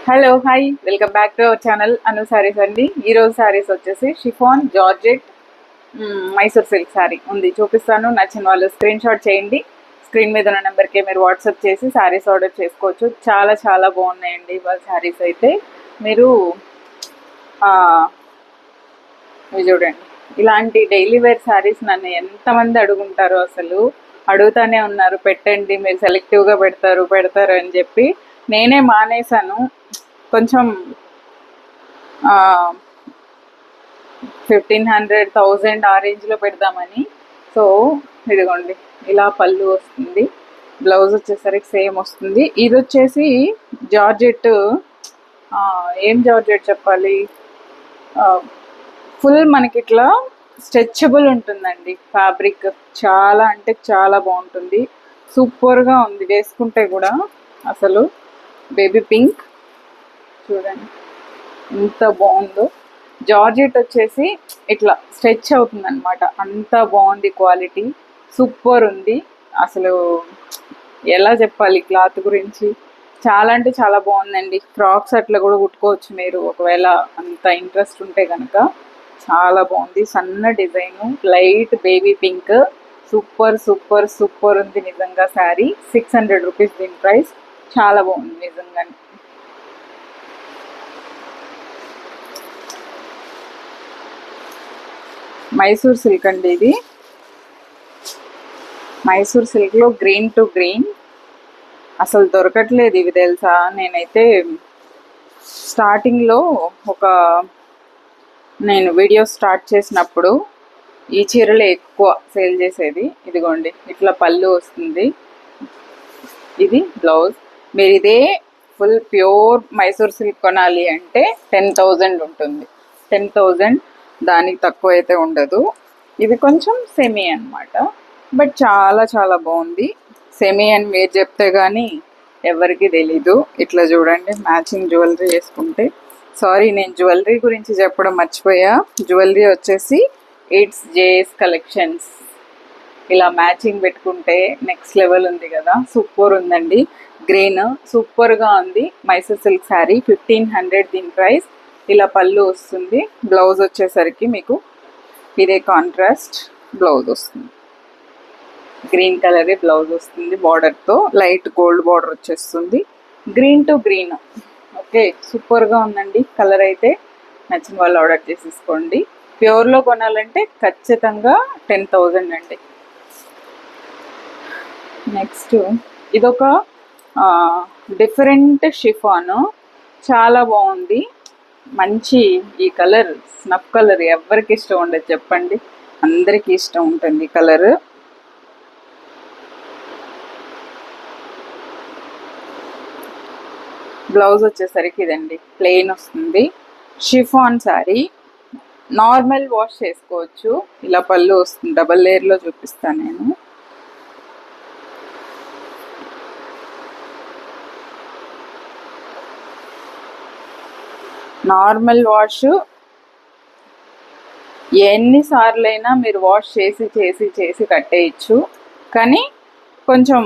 Hello hi welcome back to our channel Anu sarees అండి. ఈరోజు సారీస్ వచ్చేసి chiffon georgette Mysore silk saree ఉంది, చూపిస్తాను. నచ్చిన వాళ్ళు స్క్రీన్ షాట్ చేయండి. స్క్రీన్ మీద ఉన్న నెంబర్కి మీరు వాట్సాప్ చేసి సారీస్ ఆర్డర్ చేసుకోవచ్చు. చాలా చాలా బాగున్నాయండి ఇవాళ సారీస్ అయితే. మీరు ఇవి చూడండి, ఇలాంటి డైలీ వేర్ సారీస్ నన్ను ఎంతమంది అడుగుంటారో, అసలు అడుగుతానే ఉన్నారు, పెట్టండి మీరు సెలెక్టివ్గా పెడతారు అని చెప్పి. నేనే మానేశాను కొంచెం 1500-1000 ఆ రేంజ్లో పెడదామని. సో ఇదిగోండి, ఇలా పళ్ళు వస్తుంది, బ్లౌజ్ వచ్చేసరికి సేమ్ వస్తుంది. ఇది వచ్చేసి జార్జెట్, ఏం జార్జెట్ చెప్పాలి, ఫుల్ మనకి ఇట్లా స్ట్రెచబుల్ ఉంటుందండి ఫ్యాబ్రిక్. చాలా అంటే చాలా బాగుంటుంది, సూపర్గా ఉంది వేసుకుంటే కూడా. అసలు బేబీ పింక్ చూడండి ఎంత బాగుందో. జార్జెట్ వచ్చేసి ఇట్లా స్ట్రెచ్ అవుతుంది అనమాట, అంత బాగుంది క్వాలిటీ, సూపర్ ఉంది. అసలు ఎలా చెప్పాలి క్లాత్ గురించి, చాలా అంటే చాలా బాగుందండి. ఫ్రాక్స్ అట్లా కూడా కుట్టుకోవచ్చు మీరు ఒకవేళ అంత ఇంట్రెస్ట్ ఉంటే కనుక. చాలా బాగుంది, సన్న design, light baby pink, super super super ఉంది నిజంగా. శారీ 600 రూపీస్ దీని ప్రైస్. చాలా బాగుంది నిజంగానే. మైసూర్ సిల్క్ అండి ఇది. మైసూర్ సిల్క్లో గ్రీన్ టు గ్రీన్ అసలు దొరకట్లేదు ఇవి తెలుసా. నేనైతే స్టార్టింగ్లో నేను వీడియో స్టార్ట్ చేసినప్పుడు ఈ చీరలే ఎక్కువ సేల్ చేసేది. ఇదిగోండి ఇట్లా పళ్ళు వస్తుంది, ఇది బ్లౌజ్. మీరు ఇదే ఫుల్ ప్యూర్ మైసూర్ సిల్క్ కొనాలి అంటే 10,000 ఉంటుంది. 10,000, దానికి తక్కువ అయితే ఉండదు. ఇది కొంచెం సెమీ అనమాట, బట్ చాలా చాలా బాగుంది. సెమీ అని మీరు చెప్తే కానీ ఎవరికి తెలీదు. ఇట్లా చూడండి, మ్యాచింగ్ జ్యువెలరీ వేసుకుంటే. సారీ, నేను జ్యువెలరీ గురించి చెప్పడం మర్చిపోయా. జ్యువెలరీ వచ్చేసి ఇట్స్ జేఎస్ కలెక్షన్స్. ఇలా మ్యాచింగ్ పెట్టుకుంటే నెక్స్ట్ లెవెల్ ఉంది కదా, సూపర్ ఉందండి. గ్రీన్ సూపర్గా ఉంది. మైసూర్ సిల్క్ శారీ 1500 దీని ప్రైస్. ఇలా పళ్ళు వస్తుంది, బ్లౌజ్ వచ్చేసరికి మీకు ఇదే కాంట్రాస్ట్ బ్లౌజ్ వస్తుంది. గ్రీన్ కలరే బ్లౌజ్ వస్తుంది, బార్డర్తో లైట్ గోల్డ్ బార్డర్ వచ్చేస్తుంది. Green to green. ఓకే, సూపర్గా ఉందండి. కలర్ అయితే నచ్చిన వాళ్ళు ఆర్డర్ చేసేసుకోండి. ప్యూర్లో కొనాలంటే ఖచ్చితంగా 10,000 అండి. నెక్స్ట్ ఇదొక డిఫరెంట్ షిఫాను, చాలా బాగుంది. మంచి ఈ కలర్ స్నఫ్ కలర్ ఎవరికి ఇష్టం ఉండదు చెప్పండి, అందరికీ ఇష్టం ఉంటుంది ఈ కలర్. బ్లౌజ్ వచ్చేసరికి ఇదండి, ప్లెయిన్ వస్తుంది. షిఫాన్ శారీ, నార్మల్ వాష్ చేసుకోవచ్చు. ఇలా పళ్ళు వస్తుంది, డబల్ లేయర్లో చూపిస్తాను నేను. నార్మల్ వాష్ ఎన్నిసార్లైనా మీరు వాష్ చేసి చేసి చేసి కట్టేయచ్చు, కానీ కొంచెం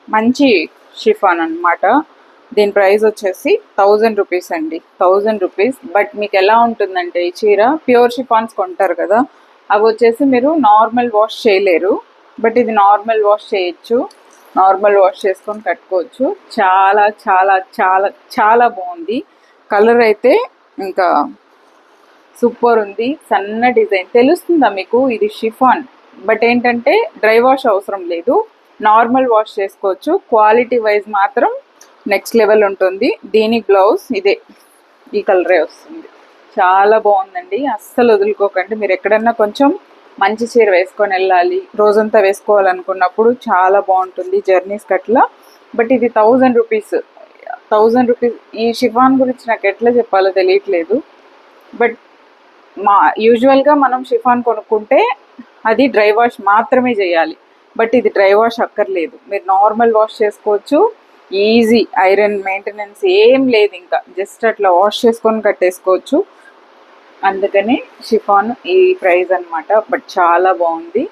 మంచి షిఫాన్ అనమాట. దీని ప్రైస్ వచ్చేసి 1000 రూపీస్ అండి, 1000 రూపీస్. బట్ మీకు ఎలా ఉంటుందంటే, ఈ చీర ప్యూర్ షిఫాన్స్ కొంటారు కదా, అవి వచ్చేసి మీరు నార్మల్ వాష్ చేయలేరు. బట్ ఇది నార్మల్ వాష్ చేయొచ్చు, నార్మల్ వాష్ చేసుకొని కట్టుకోవచ్చు. చాలా చాలా చాలా చాలా బాగుంది. కలర్ అయితే ఇంకా సూపర్ ఉంది. సన్న డిజైన్ తెలుస్తుందా మీకు, ఇది షిఫాన్. బట్ ఏంటంటే డ్రై వాష్ అవసరం లేదు, నార్మల్ వాష్ చేసుకోవచ్చు. క్వాలిటీ వైజ్ మాత్రం నెక్స్ట్ లెవెల్ ఉంటుంది. దీనికి బ్లౌజ్ ఇదే, ఈ కలరే వస్తుంది. చాలా బాగుందండి, అస్సలు వదులుకోకండి. మీరు ఎక్కడన్నా కొంచెం మంచి చీర వేసుకొని వెళ్ళాలి, రోజంతా వేసుకోవాలనుకున్నప్పుడు చాలా బాగుంటుంది జర్నీస్ కట్లా. బట్ ఇది 1000 రూపీస్, 1000 రూపీస్. ఈ షిఫాన్ గురించి నాకు ఎట్లా చెప్పాలో తెలియట్లేదు. బట్ యూజువల్గా మనం షిఫాన్ కొనుక్కుంటే అది డ్రై వాష్ మాత్రమే చేయాలి. బట్ ఇది డ్రై వాష్ అక్కర్లేదు, మీరు నార్మల్ వాష్ చేసుకోవచ్చు. ఈజీ, ఐరన్ మెయింటెనెన్స్ ఏం లేదు, ఇంకా జస్ట్ అట్లా వాష్ చేసుకొని కట్టేసుకోవచ్చు. అందుకని షిఫాన్ ఈ ప్రైస్ అనమాట. బట్ చాలా బాగుంది.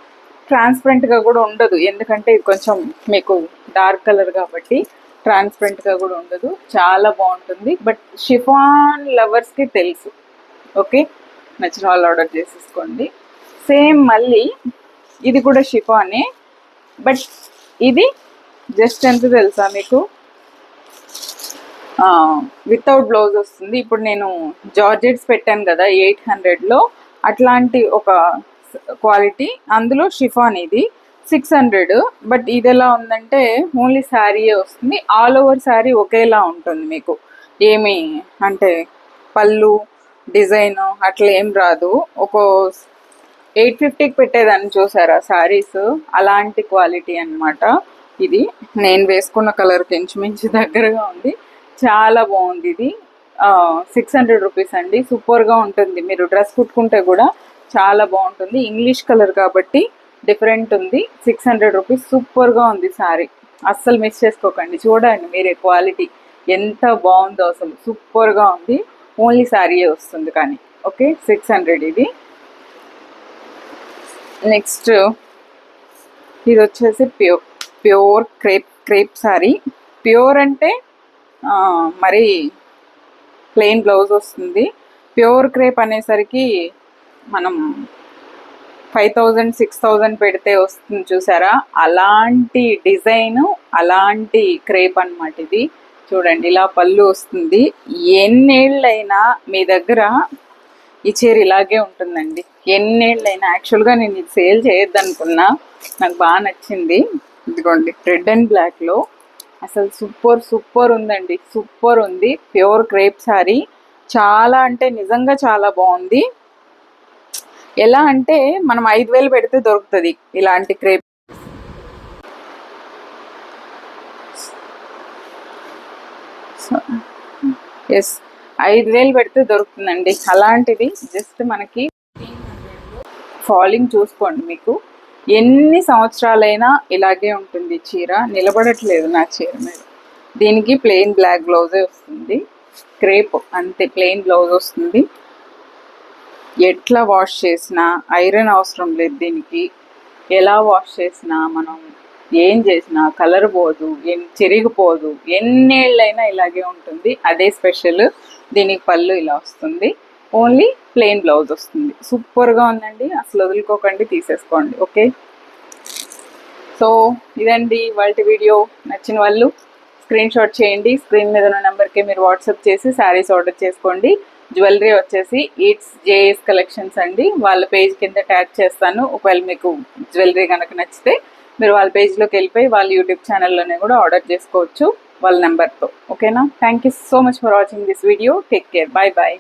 ట్రాన్స్పరెంట్గా కూడా ఉండదు, ఎందుకంటే ఇది కొంచెం మీకు డార్క్ కలర్ కాబట్టి ట్రాన్స్పరెంట్గా కూడా ఉండదు, చాలా బాగుంటుంది. బట్ షిఫాన్ లవర్స్కి తెలుసు. ఓకే, నచ్చిన వాళ్ళు ఆర్డర్ చేసేసుకోండి. సేమ్ మళ్ళీ ఇది కూడా షిఫానే, బట్ ఇది జస్ట్ ఎంత తెలుసా మీకు, వితౌట్ బ్లౌజ్ వస్తుంది. ఇప్పుడు నేను జార్జెట్స్ పెట్టాను కదా 800లో, అట్లాంటి ఒక క్వాలిటీ, అందులో షిఫాన్ ఇది 600. బట్ ఇది ఎలా ఉందంటే ఓన్లీ శారీయే వస్తుంది, ఆల్ ఓవర్ శారీ ఒకేలా ఉంటుంది మీకు. ఏమి అంటే పళ్ళు డిజైన్ అట్లా ఏం రాదు. ఒక 850కి పెట్టేదాన్ని చూసారా శారీస్, అలాంటి క్వాలిటీ అనమాట ఇది. నేను వేసుకున్న కలర్కి ఇంచుమించు దగ్గరగా ఉంది, చాలా బాగుంది ఇది. 600 రూపీస్ అండి, సూపర్గా ఉంటుంది. మీరు డ్రెస్ కుట్టుకుంటే కూడా చాలా బాగుంటుంది. ఇంగ్లీష్ కలర్ కాబట్టి డిఫరెంట్ ఉంది. 600 రూపీస్, సూపర్గా ఉంది శారీ, అస్సలు మిస్ చేసుకోకండి. చూడండి మీరే క్వాలిటీ ఎంత బాగుందో, అసలు సూపర్గా ఉంది. ఓన్లీ శారీయే వస్తుంది కానీ. ఓకే, 600 ఇది. నెక్స్ట్ ఇది వచ్చేసి ప్యూర్ క్రేప్ శారీ. ప్యూర్ అంటే మరి ప్లెయిన్ బ్లౌజ్ వస్తుంది. ప్యూర్ క్రేప్ అనేసరికి మనం 5000 6000 పెడితే వస్తుంది చూసారా, అలాంటి డిజైను, అలాంటి క్రేప్ అనమాట ఇది. చూడండి ఇలా పళ్ళు వస్తుంది. ఎన్నేళ్ళైనా మీ దగ్గర ఈ చీర ఇలాగే ఉంటుందండి, ఎన్నేళ్ళైనా. యాక్చువల్గా నేను ఇది సేల్ చేయొద్దనుకున్నా, నాకు బాగా నచ్చింది. ఇదిగోండి రెడ్ అండ్ బ్లాక్లో, అసలు సూపర్ ఉందండి, సూపర్ ఉంది. ప్యూర్ క్రేప్ శారీ, చాలా అంటే నిజంగా చాలా బాగుంది. ఎలా అంటే మనం 5000 పెడితే దొరుకుతుంది ఇలాంటి క్రేప్. ఎస్, 5000 పెడితే దొరుకుతుందండి అలాంటిది. జస్ట్ మనకి ఫాలింగ్ చూసుకోండి, మీకు ఎన్ని సంవత్సరాలైనా ఇలాగే ఉంటుంది చీర, నిలబడట్లేదు నా చీర మీద. దీనికి ప్లెయిన్ బ్లాక్ బ్లౌజే వస్తుంది, క్రేప్ అంతే, ప్లెయిన్ బ్లౌజ్ వస్తుంది. ఎట్లా వాష్ చేసినా ఐరన్ అవసరం లేదు దీనికి. ఎలా వాష్ చేసినా మనం ఏం చేసినా కలర్ పోదు, చిరిగిపోదు, ఎన్నేళ్ళైనా ఇలాగే ఉంటుంది. అదే స్పెషల్. దీనికి పళ్ళు ఇలా వస్తుంది, ఓన్లీ ప్లెయిన్ బ్లౌజ్ వస్తుంది. సూపర్గా ఉందండి, అసలు వదులుకోకండి, తీసేసుకోండి. ఓకే, సో ఇదండి వాళ్ళ వీడియో. నచ్చిన వాళ్ళు స్క్రీన్ షాట్ చేయండి, స్క్రీన్ మీద ఉన్న నెంబర్కి మీరు వాట్సాప్ చేసి శారీస్ ఆర్డర్ చేసుకోండి. జ్యువెలరీ వచ్చేసి ఇట్స్ జేఎస్ కలెక్షన్స్ అండి, వాళ్ళ పేజ్ కింద ట్యాగ్ చేస్తాను. ఒకవేళ మీకు జ్యువెలరీ కనుక నచ్చితే మీరు వాళ్ళ పేజ్లోకి వెళ్ళిపోయి వాళ్ళ యూట్యూబ్ ఛానల్లోనే కూడా ఆర్డర్ చేసుకోవచ్చు వాళ్ళ నెంబర్తో. ఓకేనా, thank you so much for watching this video. Take care, bye bye.